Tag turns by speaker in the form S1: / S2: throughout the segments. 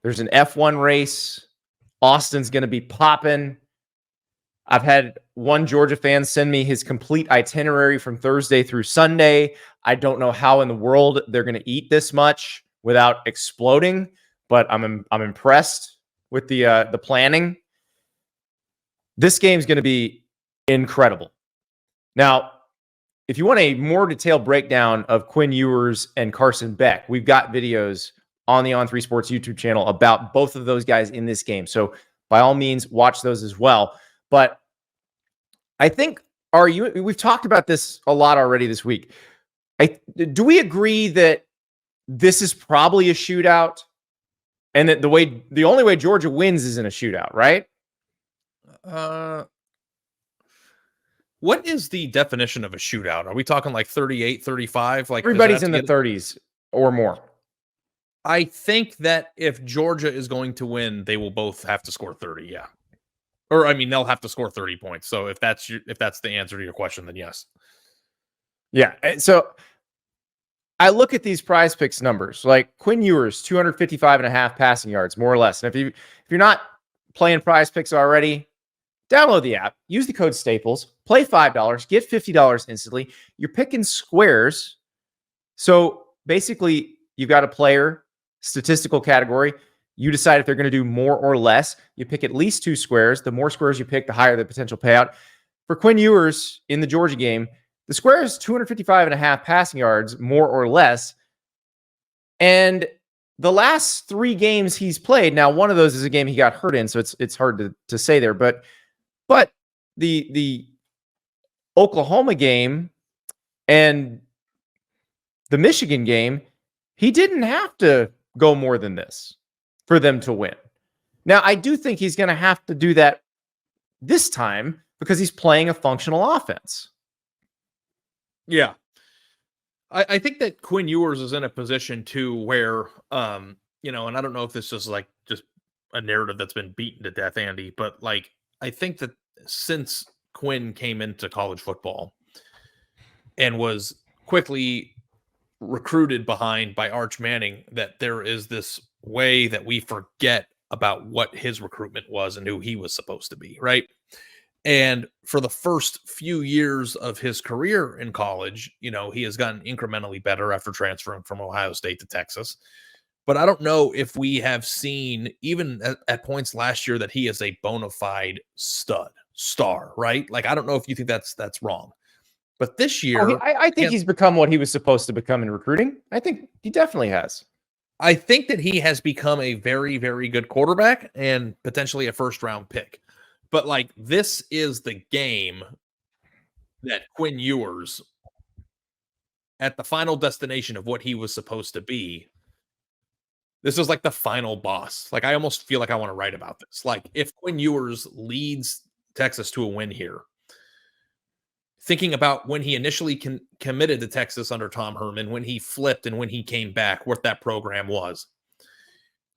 S1: There's an F1 race. Austin's going to be popping. I've had one Georgia fan send me his complete itinerary from Thursday through Sunday. I don't know how in the world they're going to eat this much without exploding, but I'm impressed with the planning. This game's going to be incredible. Now, if you want a more detailed breakdown of Quinn Ewers and Carson Beck, we've got videos on the On3 Sports YouTube channel about both of those guys in this game. So by all means, watch those as well. But I think we've talked about this a lot already this week. Do we agree that this is probably a shootout and that the only way Georgia wins is in a shootout, right?
S2: What is the definition of a shootout? Are we talking like 38, 35? Like
S1: everybody's in the 30s or more.
S2: I think that if Georgia is going to win, they will both have to score 30. Yeah. Or, I mean, they'll have to score 30 points. So if that's the answer to your question, then yes.
S1: Yeah. So I look at these PrizePicks numbers, like Quinn Ewers, 255.5 passing yards, more or less. And if you're not playing PrizePicks already, download the app, use the code Staples, play $5, get $50 instantly. You're picking squares. So basically, you've got a player, statistical category. You decide if they're going to do more or less. You pick at least 2 squares. The more squares you pick, the higher the potential payout. For Quinn Ewers in the Georgia game, the square is 255.5 passing yards, more or less. And the last 3 games he's played, now one of those is a game he got hurt in, so it's hard to say there. But the Oklahoma game and the Michigan game, he didn't have to go more than this for them to win. Now, I do think he's going to have to do that this time because he's playing a functional offense.
S2: Yeah. I think that Quinn Ewers is in a position too where, and I don't know if this is like just a narrative that's been beaten to death, Andy, but like, I think that since Quinn came into college football and was quickly recruited behind by Arch Manning, that there is this way that we forget about what his recruitment was and who he was supposed to be, right? And for the first few years of his career in college, he has gotten incrementally better after transferring from Ohio State to Texas. But I don't know if we have seen, even at points last year, that he is a bona fide star, right? Like, I don't know if you think that's wrong. But this year,
S1: I think he's become what he was supposed to become in recruiting. I think he definitely has.
S2: I think that he has become a very, very good quarterback and potentially a first-round pick. But, like, this is the game that Quinn Ewers, at the final destination of what he was supposed to be, this is like the final boss. Like, I almost feel like I want to write about this. Like, if Quinn Ewers leads Texas to a win here, thinking about when he initially committed to Texas under Tom Herman, when he flipped and when he came back, what that program was,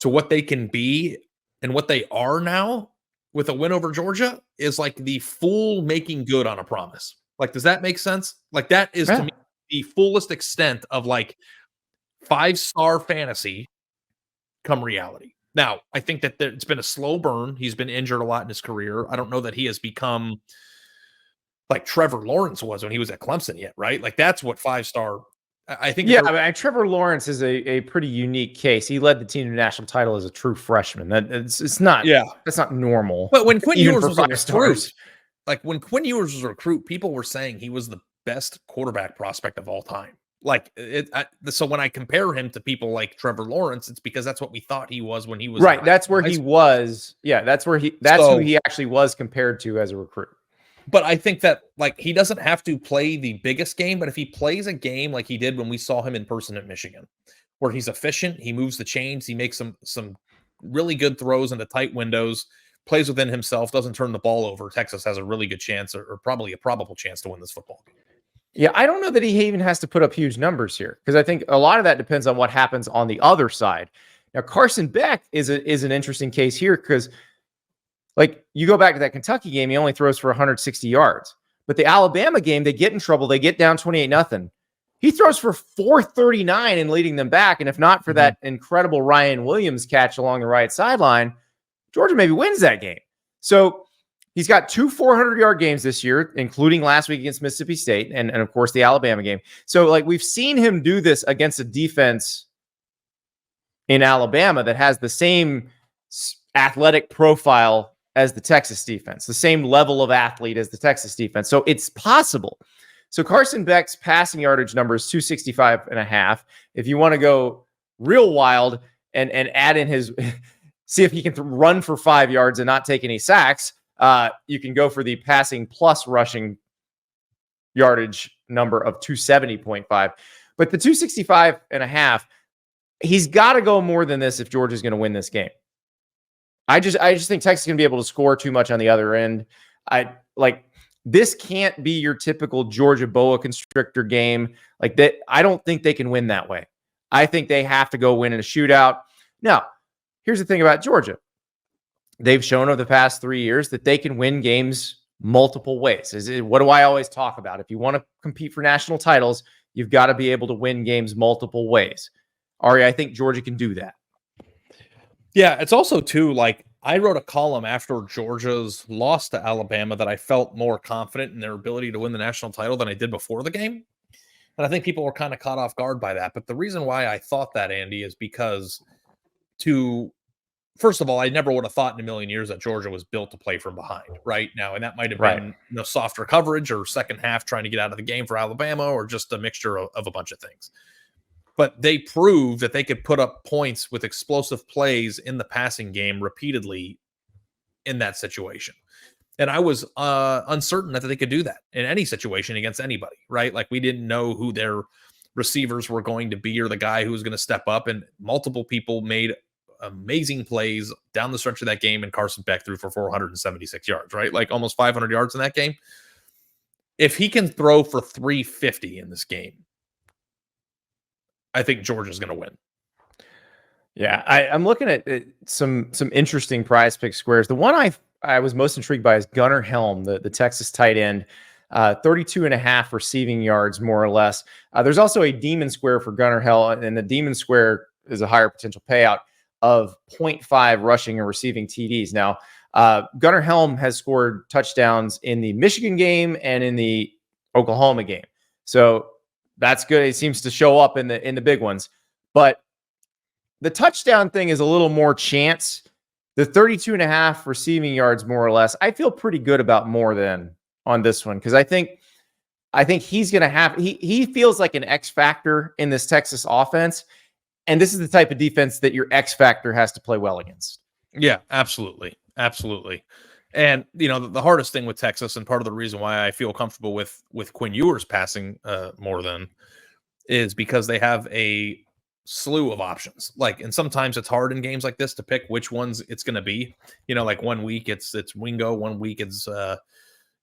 S2: to what they can be and what they are now with a win over Georgia, is like the fool making good on a promise. Like, does that make sense? Like, that is to me the fullest extent of like 5-star fantasy come reality. Now, I think that it's been a slow burn. He's been injured a lot in his career. I don't know that he has become like Trevor Lawrence was when he was at Clemson yet, right? Like, that's what 5-star. I think.
S1: Yeah, I mean, Trevor Lawrence is a pretty unique case. He led the team to national title as a true freshman. It's not. Yeah, that's not normal.
S2: But when Quinn Ewers was a recruit, like when Quinn Ewers was a recruit, people were saying he was the best quarterback prospect of all time. Like, so when I compare him to people like Trevor Lawrence, it's because that's what we thought he was when he was
S1: right. That's where he was. Yeah, that's who he actually was compared to as a recruit.
S2: But I think that, like, he doesn't have to play the biggest game, but if he plays a game like he did when we saw him in person at Michigan, where he's efficient, he moves the chains, he makes some really good throws into tight windows, plays within himself, doesn't turn the ball over, Texas has a really good chance, or probably a probable chance to win this football game.
S1: Yeah, I don't know that he even has to put up huge numbers here, because I think a lot of that depends on what happens on the other side. Now, Carson Beck is an interesting case here, because like, you go back to that Kentucky game, he only throws for 160 yards. But the Alabama game, they get in trouble. They get down 28-0. He throws for 439 and leading them back. And if not for that incredible Ryan Williams catch along the right sideline, Georgia maybe wins that game. So he's got 2 400-yard games this year, including last week against Mississippi State and of course, the Alabama game. So, like, we've seen him do this against a defense in Alabama that has the same athletic profile as the Texas defense, the same level of athlete as the Texas defense. So it's possible. So Carson Beck's passing yardage number is 265.5. If you want to go real wild and add in his, see if he can run for 5 yards and not take any sacks, you can go for the passing plus rushing yardage number of 270.5. But the 265.5, he's got to go more than this if Georgia's going to win this game. I just think Texas is going to be able to score too much on the other end. This can't be your typical Georgia boa constrictor game like that. I don't think they can win that way. I think they have to go win in a shootout. Now, here's the thing about Georgia. They've shown over the past 3 years that they can win games multiple ways. What do I always talk about? If you want to compete for national titles, you've got to be able to win games multiple ways. Ari, I think Georgia can do that.
S2: Yeah, it's also, too, like, I wrote a column after Georgia's loss to Alabama that I felt more confident in their ability to win the national title than I did before the game. And I think people were kind of caught off guard by that. But the reason why I thought that, Andy, is because first of all, I never would have thought in a million years that Georgia was built to play from behind right now. And that might have been softer coverage or second half trying to get out of the game for Alabama or just a mixture of a bunch of things. But they proved that they could put up points with explosive plays in the passing game repeatedly in that situation. And I was uncertain that they could do that in any situation against anybody, right? Like, we didn't know who their receivers were going to be or the guy who was going to step up. And multiple people made amazing plays down the stretch of that game. And Carson Beck threw for 476 yards, right? Like almost 500 yards in that game. If he can throw for 350 in this game, I think Georgia's going to win.
S1: Yeah, I'm looking at some interesting PrizePicks squares. The one I was most intrigued by is Gunnar Helm, the Texas tight end, 32.5 receiving yards, more or less. There's also a demon square for Gunnar Helm, and the demon square is a higher potential payout of 0.5 rushing and receiving TDs. Now, Gunnar Helm has scored touchdowns in the Michigan game and in the Oklahoma game. So that's good. It seems to show up in the big ones. But the touchdown thing is a little more chance. The 32.5 receiving yards, more or less, I feel pretty good about more than on this one, because I think he's going to have, he feels like an X factor in this Texas offense. And this is the type of defense that your X factor has to play well against.
S2: Yeah, absolutely. Absolutely. And, the hardest thing with Texas, and part of the reason why I feel comfortable with Quinn Ewers passing more than, is because they have a slew of options. And sometimes it's hard in games like this to pick which ones it's going to be. Like 1 week it's Wingo, 1 week it's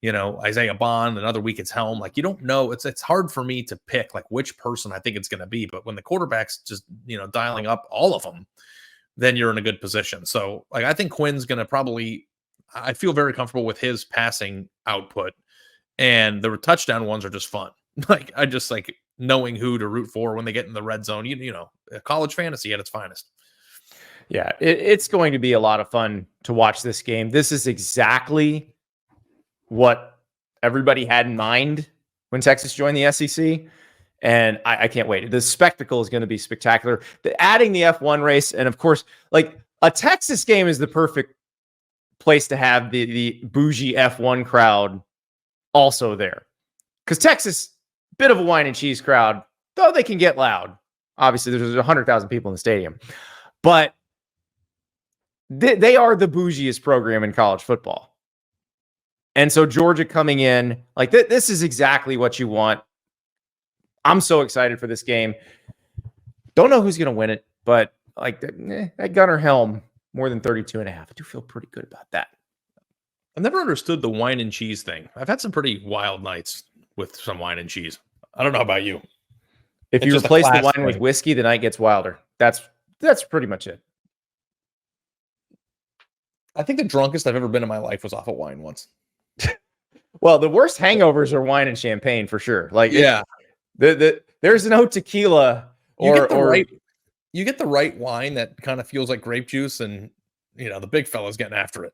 S2: Isaiah Bond, another week it's Helm. Like, you don't know. It's hard for me to pick which person I think it's going to be. But when the quarterback's just dialing up all of them, then you're in a good position. So I think Quinn's going to probably. I feel very comfortable with his passing output, and the touchdown ones are just fun. I just knowing who to root for when they get in the red zone. College fantasy at its finest.
S1: Yeah, it's going to be a lot of fun to watch this game. This is exactly what everybody had in mind when Texas joined the SEC, and I can't wait. The spectacle is going to be spectacular. Adding the F1 race, and of course, a Texas game is the perfect place to have the bougie F1 crowd also there, because Texas, bit of a wine and cheese crowd, though they can get loud. Obviously, there's 100,000 people in the stadium, but they are the bougiest program in college football. And so Georgia coming in, this is exactly what you want. I'm so excited for this game. Don't know who's going to win it, but that Gunnar Helm, more than 32.5. I do feel pretty good about that.
S2: I've never understood the wine and cheese thing. I've had some pretty wild nights with some wine and cheese. I don't know about you.
S1: If you replace the wine with whiskey, the night gets wilder. That's pretty much it.
S2: I think the drunkest I've ever been in my life was off of wine once.
S1: Well, the worst hangovers are wine and champagne for sure. The There's no tequila or
S2: you get the right wine that kind of feels like grape juice, and the big fella's getting after it.